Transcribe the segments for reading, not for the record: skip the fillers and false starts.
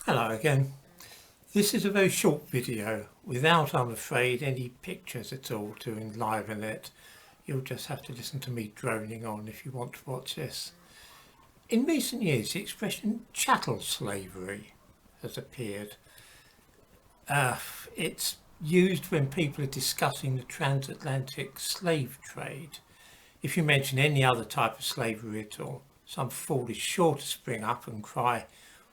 Hello again. This is a very short video without, I'm afraid, any pictures at all to enliven it. You'll just have to listen to me droning on if you want to watch this. In recent years, the expression chattel slavery has appeared. It's used when people are discussing the transatlantic slave trade. If you mention any other type of slavery at all, some fool is sure to spring up and cry,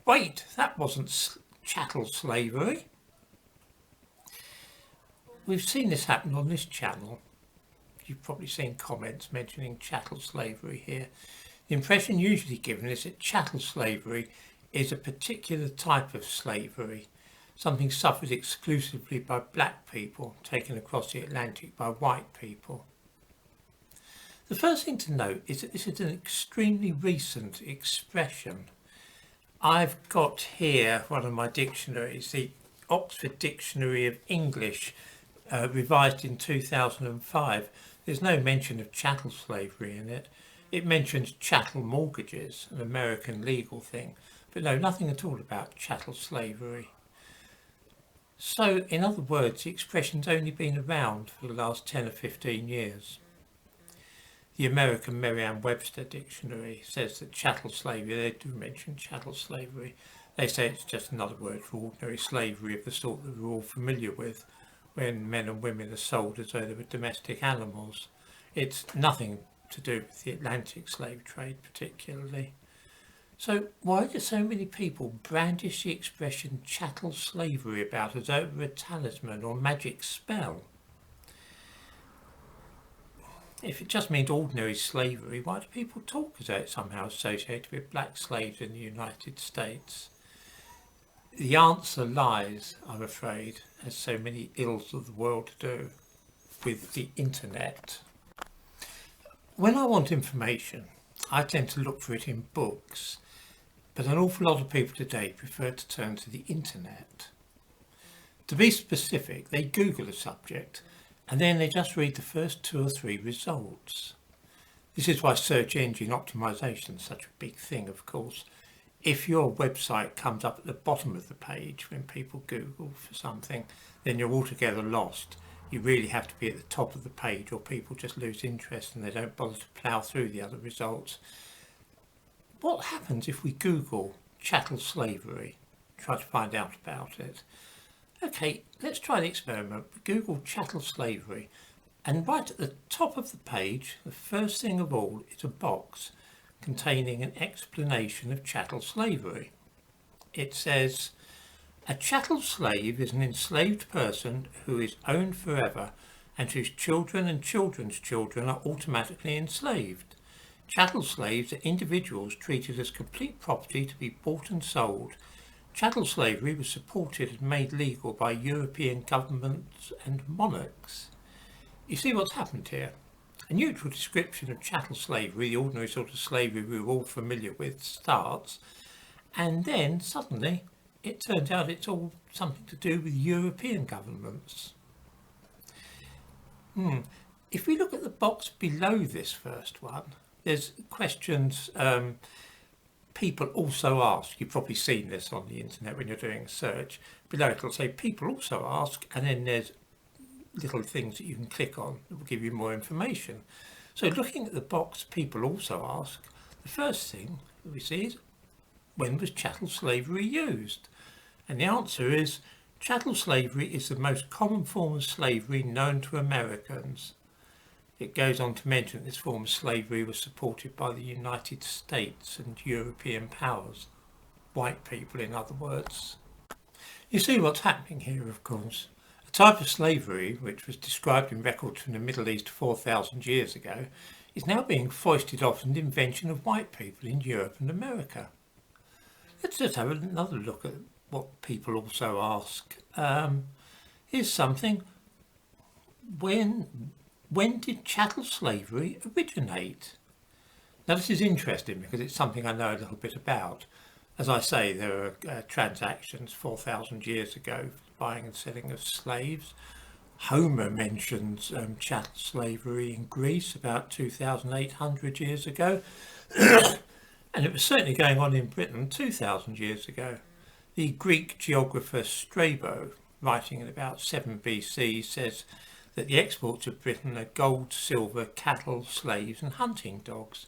"Wait, that wasn't chattel slavery." We've seen this happen on this channel. You've probably seen comments mentioning chattel slavery here. The impression usually given is that chattel slavery is a particular type of slavery, something suffered exclusively by black people taken across the Atlantic by white people. The first thing to note is that this is an extremely recent expression. I've got here one of my dictionaries, the Oxford Dictionary of English, revised in 2005. There's no mention of chattel slavery in it. It mentions chattel mortgages, an American legal thing, but no, nothing at all about chattel slavery. So, in other words, the expression's only been around for the last 10 or 15 years. The American Merriam-Webster dictionary says that chattel slavery, they do mention chattel slavery. They say it's just another word for ordinary slavery of the sort that we're all familiar with, when men and women are sold as though they were domestic animals. It's nothing to do with the Atlantic slave trade particularly. So why do so many people brandish the expression chattel slavery about as though it were a talisman or magic spell? If it just means ordinary slavery, why do people talk as though it's somehow associated with black slaves in the United States? The answer lies, I'm afraid, as so many ills of the world do, with the internet. When I want information, I tend to look for it in books, but an awful lot of people today prefer to turn to the internet. To be specific, they Google a subject and then they just read the first 2 or 3 results. This is why search engine optimization is such a big thing, of course. If your website comes up at the bottom of the page when people Google for something, then you're altogether lost. You really have to be at the top of the page or people just lose interest and they don't bother to plough through the other results. What happens if we Google chattel slavery, try to find out about it? Okay, let's try the experiment. Google chattel slavery, and right at the top of the page, the first thing of all is a box containing an explanation of chattel slavery. It says, "A chattel slave is an enslaved person who is owned forever and whose children and children's children are automatically enslaved. Chattel slaves are individuals treated as complete property to be bought and sold. Chattel slavery was supported and made legal by European governments and monarchs." You see what's happened here? A neutral description of chattel slavery, the ordinary sort of slavery we were all familiar with, starts, and then suddenly it turns out it's all something to do with European governments. If we look at the box below this first one, there's questions people also ask. You've probably seen this on the internet when you're doing a search. Below it'll say people also ask, and then there's little things that you can click on that will give you more information. So looking at the box people also ask, the first thing we see is, when was chattel slavery used? And the answer is, chattel slavery is the most common form of slavery known to Americans. It goes on to mention that this form of slavery was supported by the United States and European powers. White people, in other words. You see what's happening here, of course. A type of slavery, which was described in records from the Middle East 4,000 years ago, is now being foisted off as an invention of white people in Europe and America. Let's just have another look at what people also ask. Here's something. When did chattel slavery originate? Now this is interesting because it's something I know a little bit about. As I say, there are transactions 4,000 years ago, buying and selling of slaves. Homer mentions chattel slavery in Greece about 2,800 years ago. And it was certainly going on in Britain 2,000 years ago. The Greek geographer Strabo, writing in about 7 BC, says that the exports of Britain are gold, silver, cattle, slaves and hunting dogs.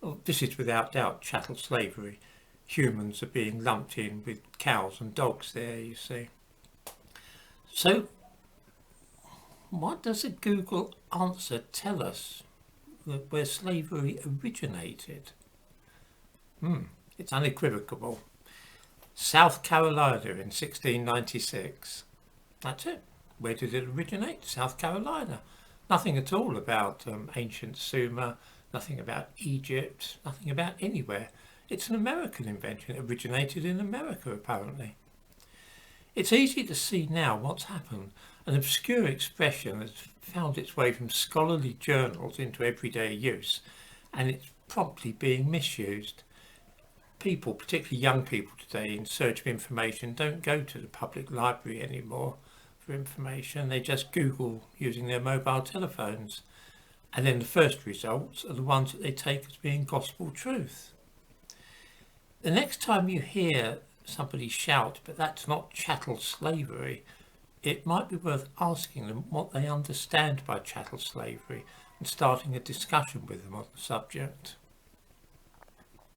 Well, this is without doubt chattel slavery. Humans are being lumped in with cows and dogs there, you see. So, what does a Google answer tell us where slavery originated? It's unequivocal. South Carolina in 1696. That's it. Where did it originate? South Carolina. Nothing at all about ancient Sumer, nothing about Egypt, nothing about anywhere. It's an American invention. It originated in America, apparently. It's easy to see now what's happened. An obscure expression has found its way from scholarly journals into everyday use, and it's promptly being misused. People, particularly young people today, in search of information, don't go to the public library anymore for information. They just Google using their mobile telephones. And then the first results are the ones that they take as being gospel truth. The next time you hear somebody shout, but that's not chattel slavery, it might be worth asking them what they understand by chattel slavery and starting a discussion with them on the subject.